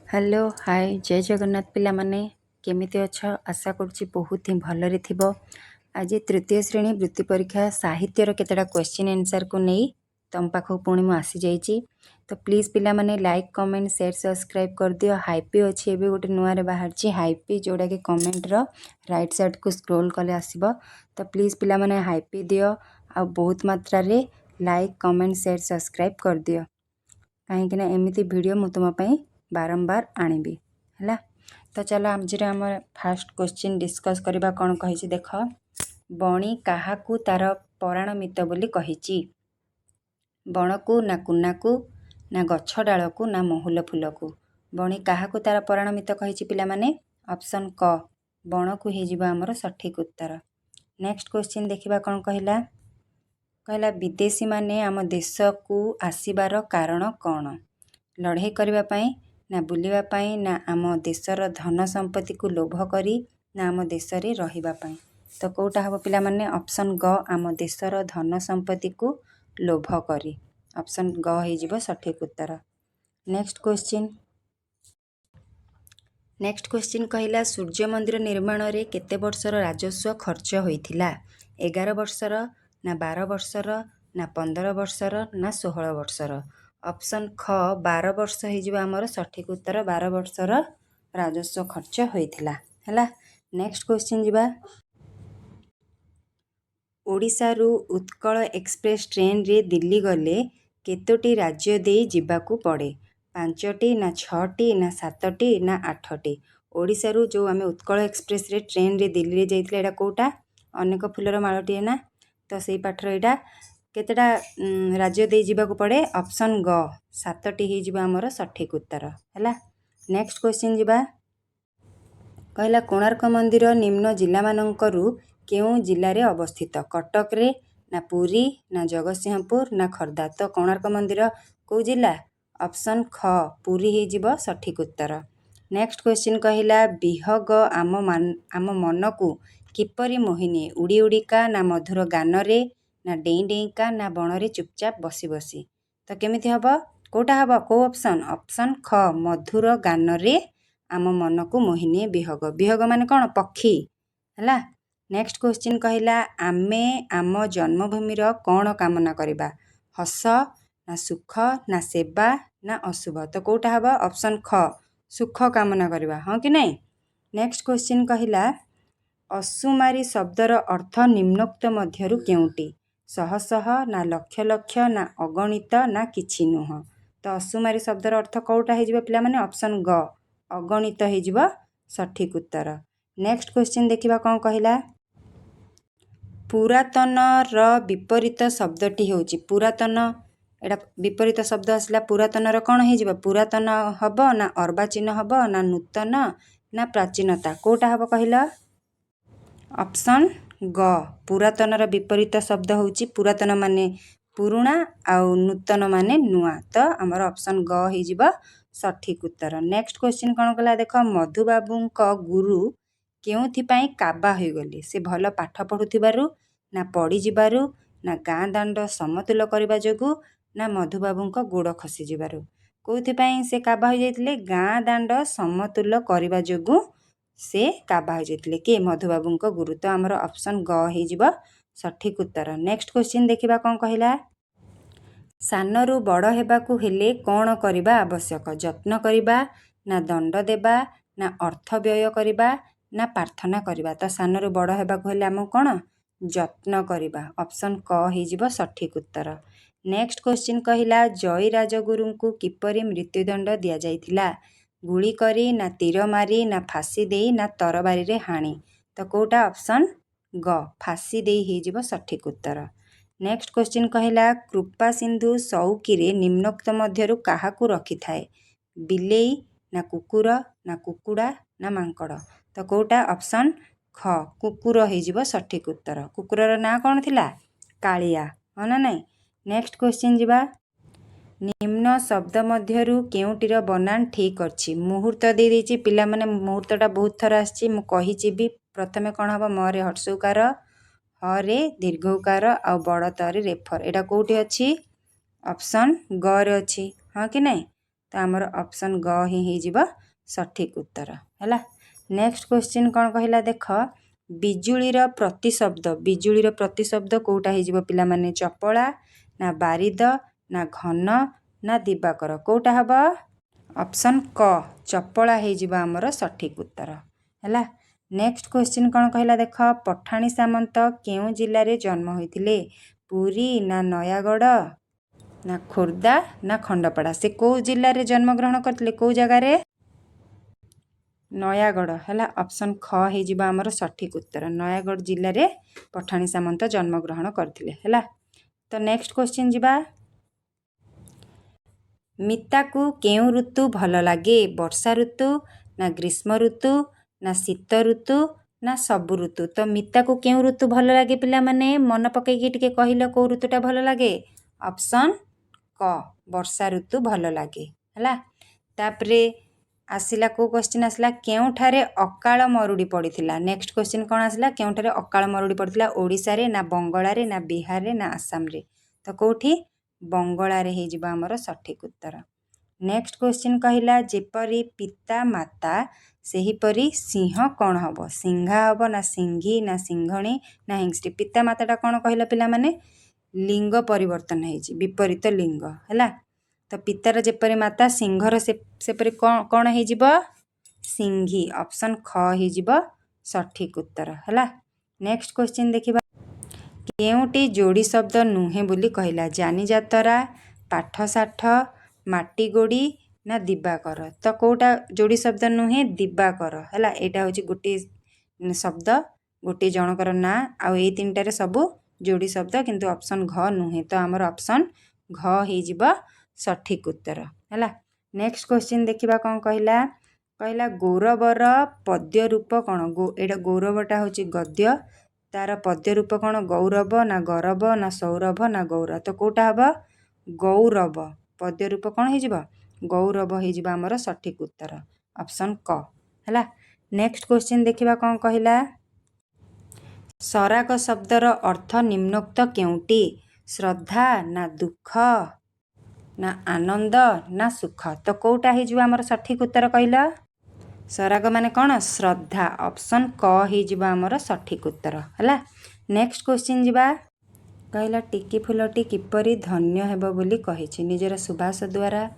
Hello hi जय जगन्नाथ पिला माने केमिति अछ आशा करुच्ची बहुत ही भलरे थिबो। आज तृतीय श्रेणी वृत्ति परीक्षा साहित्यर केतेटा क्वेश्चन आंसर को नहीं तुम पाखक पुणी मु आसी जाइए। तो प्लीज पिला माने लाइक कमेंट शेयर सब्सक्राइब कर दियो। हाइपी अच्छी एवं गोटे नुआ बाहर हाइपी जोड़ा कि कमेंट रो राइट साइड को स्क्रोल कले आसब। तो प्लीज पिला माने हाइपी दियो आ बहुत मात्रा रे लाइक कमेंट शेयर सब्सक्राइब कर दियो कहीं एमती वीडियो मु तुम बारंबार आनिबी है। तो चलो आज आम फास्ट क्वेश्चन डिस्कस करबा कौन कही देख। बणी काहाकू तार पराणमित बोली कही। बण को ना कुना को ना गछ डाल को ना महुल फूल को बणी काहाकू तार पराणमित कही पिला माने ऑप्शन क बण को हो आमर सठिक उत्तर। नेक्स्ट क्वेश्चन देखिबा कौन कहला कहला विदेशी माने आम देश को आसीबार कारण कौन। लड़ाई करबा पाई ना बुलिबा पाई ना आम देशर धन संपत्ति को लोभ करी ना आम देश रे रहिबा पाई। तो कोटा हम पिला माने ऑप्शन ग आम देशर धन संपत्ति को लोभ करी ऑप्शन ग हो सठिक उत्तर। नेक्स्ट क्वेश्चन कहला सूर्य मंदिर निर्माण रे केते वर्षर राजस्व खर्च होइथिला। 11 वर्षर ना 12 वर्षर ना 15 वर्षर ना 16 वर्षर। ऑप्शन ख 12 वर्ष हो आमर सठिक उत्तर। 12 वर्षर राजस्व खर्च होइथिला हैला। नेक्स्ट क्वेश्चन जिबा ओडिशा रु उत्कल एक्सप्रेस ट्रेन रे दिल्ली गले केतोटी राज्य दे जिबाकू पड़े। 5टी ना 6टी ना 7टी ना 8टी। ओडिशा रु जो आमे उत्कल एक्सप्रेस रे ट्रेन रे दिल्ली रे जाइतले एटा कोटा अनेक फुलर मालटी ना। तो सेही पाठर एटा केतेटा राज्य दे जिबाकू पड़े ऑप्शन ग 7टी हो जिबा हमर सठिक उत्तर हैला। नेक्स्ट क्वेश्चन जिबा कहला कोणार्क मंदिर निम्न जिला मानकरू केउ जिले रे अवस्थित। कटक रे ना पुरी ना जगतसिंहपुर ना खर्दा। तो कोणार्क मंदिर को जिला ऑप्शन ख पुरी हो जिबो सठिक उत्तर। नेक्स्ट क्वेश्चन कहला विहग आम मन को किपरि मोहिनी उड़ी उड़ीका ना मधुर गान रे ना डेई डेईका ना बण रे चुपचाप बसी बसी। तो केमिति हबो कोटा हबो को ऑप्शन ऑप्शन ख मधुर गान रे आम मन को मोहिनी विहग। विहग माने कौन पक्षी हैला। नेक्स्ट क्वेश्चन कहला आमे आम जन्मभूमि कौन कामना करिबा। हस ना सुख ना सेवा ना अशुभ। तो कोटा हबो ऑप्शन ख सुख कामना करिबा हाँ कि नहीं। नेक्स्ट क्वेश्चन कहला असुमारी शब्दर अर्थ निम्नोक्त मध्यरु केउटी। शह शह ना लक्ष लक्ष ना अगणित ना किछि नुह। तो असुमारी शब्दर अर्थ कोटा हो जिबा पिला माने ऑप्शन ग अगणित हो जिबा सठिक उत्तर। नेक्स्ट क्वेश्चन देखिबा कौन कहला पुरातन र विपरीत शब्दटी होची। पुरातन एटा विपरीत शब्द आसला पुरातन र कौन हो जिबा पुरातन हबो ना अर्वाचीन हबो ना नूतन ना प्राचीनता। कोटा हबो कहला ऑप्शन ग पुरातन र विपरीत शब्द होची पुरातन माने पुरुणा आउ नूतन माने नुआ। तो हमर ऑप्शन ग हो जिबा सठिक उत्तर। नेक्स्ट क्वेश्चन कौन कला देख मधुबाबू गुरु केउथि पई काबा हो गले। से भल पाठ पढ़ुथिबारु ना पड़ी जिबारु ना गाँ दांड समतुल करबा जोगु ना मधुबाबू गोड़ खसी जिबारु। कोउथि पई से काबा हो जाइतले गाँ दांड समतुल करबा जोगु से काबा हो जाइतले के मधुबाबू गुरु। तो हमर ऑप्शन ग हो जिबा सठिक उत्तर। नेक्स्ट क्वेश्चन देखिबा कौन कहला सानरू बड़ हेबाकू हेले कौन करबा आवश्यक। यत्न करबा ना दंड देबा ना अर्थ व्यय करबा ना प्रार्थना करबा। तो सानरू बड़ हेबाकू हेले हम कौन यत्न करबा ऑप्शन क हो जिबा सठिक उत्तर। नेक्स्ट क्वेश्चन कहला जय राजगुरु को किपरि मृत्युदंड दिया जाइथिला। गुली करी ना तीर मारी ना फांसी देई ना तरबारी रे हाणी। तो कोटा ऑप्शन ग फांसी देई हो जिबा सठिक उत्तर। नेक्स्ट क्वेश्चन कहला कृपा सिंधु सौकी रे निम्नोक्त मध्यरु काहाकू रखी थाए। बिलेई ना कुकुर ना कुकुड़ा ना मांकड़। तो कोटा ऑप्शन ख कुकुर हो जिबा सठिक उत्तर। कुकुरर ना कौन थिला कालिया हाँ ना नहीं। नेक्स्ट क्वेश्चन जिबा निम्न शब्द मध्यरु केउटीर बनान ठीक अछि। मुहूर्त दे देछि पिला माने मुहूर्तटा बहुत थर आछि मु कहिछि भी। प्रथमे कौन हबो मरे हर्षउकार हरे दीर्घउकार आउ बड़ तरे रेफर। एटा कोठी अछि ऑप्शन ग रे अछि हाँ कि नहीं। तो आमर ऑप्शन ग ही हो सठिक उत्तर है। नेक्स्ट क्वेश्चन कौन कहला देख बिजुलीर प्रतिशब्द कौटा हो पिला माने चपला ना बारिद ना घन ना दिवाकर कौटा हम ऑप्शन क चपला हो आमर सठिक उत्तर है। नेक्स्ट क्वेश्चन कौन कहला देख पठाणी सामंत केउं जिले में जन्म होते पुरी ना नयागढ़ ना खोर्धा ना खंडपड़ा से कौ जिले में जन्म ग्रहण करते कौ जगार नयागढ़ है ऑप्शन ख हो आमर सठिक उत्तर नयागढ़ जिले में पठाणी सामंत जन्म ग्रहण करते है। तो नेक्स्ट क्वेश्चन जीवा मिता को केउं ऋतु भल लगे वर्षा ऋतु ना ग्रीष्म ऋतु ना शीत ऋतु ना सबु ऋतु। तो मिता को केउं ऋतु भल लगे पिला माने मन पकईकी टिके कहिल को ऋतुटा भल लगे ऑप्शन क वर्षा ऋतु भल लगे है। तापरे आसला को क्वेश्चन आसला केउठारे अकाल मरुड़ी पड़ीथिला नेक्स्ट क्वेश्चन कौन आसला केउठारे अकाल मरुड़ी पड़ीथिला ओडिशा रे ना बंगाल रे ना बिहार रे ना आसाम रे तो कौठी बंगाल रे हो आमर सठिक उत्तर। नेक्स्ट क्वेश्चन कहला जेपरी पिता माता सेहीपरी सिंह कौन हम सिंघा हम ना सिंघी ना सिंघणी ना हिंसटी पिता माताटा कौन कहला पिला माने लिंग परिवर्तन हो विपरीत लिंग है। तो पितार जेपरी माता सिंहर सेपरी कौन हो सिंघी ऑप्शन ख हो सठिक उत्तर है। नेक्स्ट क्वेश्चन देखिबा केउटी जोड़ी शब्द नुहे बोली कहला जानी जातरा पाठसाठ माटी गोड़ी ना दिवाकर तो कौटा जोड़ी शब्द नुहे दिवाकर है यहाँ हूँ गोटे शब्द गोटे जनकर ना आउ ये तीन टारे सबू जोड़ी शब्द किंतु ऑप्शन घ नुहे तो आमर ऑप्शन घ हो सठिक उत्तर है। नेक्स्ट क्वेश्चन देखिबा कौन कहला कहला गौरवर पद्य रूप कौन एटा गौरवटा हूँ गद्य तार पद्य रूप कौन गौरव ना गौरव ना सौरभ ना गौर तो कौटा हम गौरव पद्य रूप कौन हो गौरव हो आमर सठिक उत्तर ऑप्शन क है। नेक्स्ट क्वेश्चन देखिबा कौन कहला सराग शब्दर अर्थ निम्नोक्त केउटी श्रद्धा ना दुख ना आनंद ना सुख तो कौटा हो आमर सठिक उत्तर कहल सराग माने कौन श्रद्धा ऑप्शन क हो आमर सठिक उत्तर है। नेक्स्ट क्वेश्चन जीवा कहला टिकी फुलटी किपरि धन्य हेब बोली कहिछि निजर सुबास द्वारा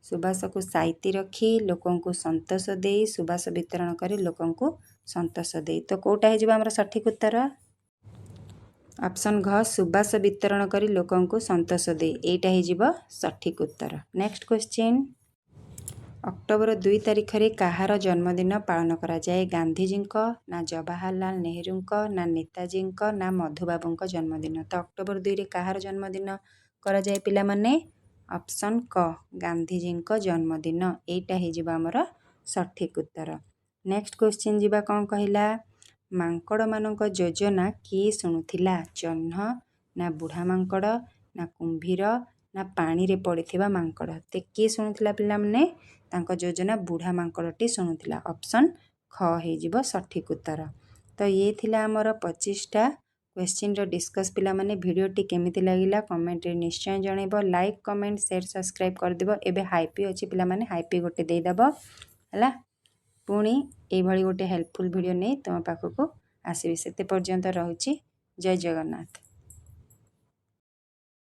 सुबास को साइती रखी लोकं को संतोष दे सुबास वितरण करी लोकं को संतोष दे तो कौटा हो आमर सठिक उत्तर ऑप्शन घ सुबास वितरण करी लोकं को संतोष दे एटा हो सठिक उत्तर। नेक्स्ट क्वेश्चन अक्टोबर 2 तारिख रे कहार जन्मदिन पालन करा जाए गांधीजी ना जवाहरलाल नेहरू ना नेताजी ना मधुबाबू जन्मदिन तो अक्टोबर 2 रे कहार जन्मदिन करा जाए पिला माने ऑप्शन क गांधीजी जन्मदिन एटा हो आमर सठिक उत्तर। नेक्स्ट क्वेश्चन जीवा कौन कहला मांकड़ मानक योजना किए शुणुथिला जह्न ना बुढ़ा मांकड़ ना कुंभीर ना पानी रे पड़िथिबा मांकड़ ते किए शुणुथिला पिला माने तांको योजना बुढ़ा मांकड़टी शुणुथिला ऑप्शन ख हो सठिक उत्तर। तो ये थिला आमर 25टा क्वेश्चन डिस्कस पिला माने वीडियोटी केमिति लागिला कमेंट रे निश्चय जणैब लाइक कमेंट शेयर सब्सक्राइब कर देबो एबे हाईपी अछि पिला माने हाईपी गोटे दे देबो हला पुणी ए भली गोटे हेल्पफुल वीडियो नै तुम पाखको आसीबे सेते पर्यंत रहउची जय जगन्नाथ।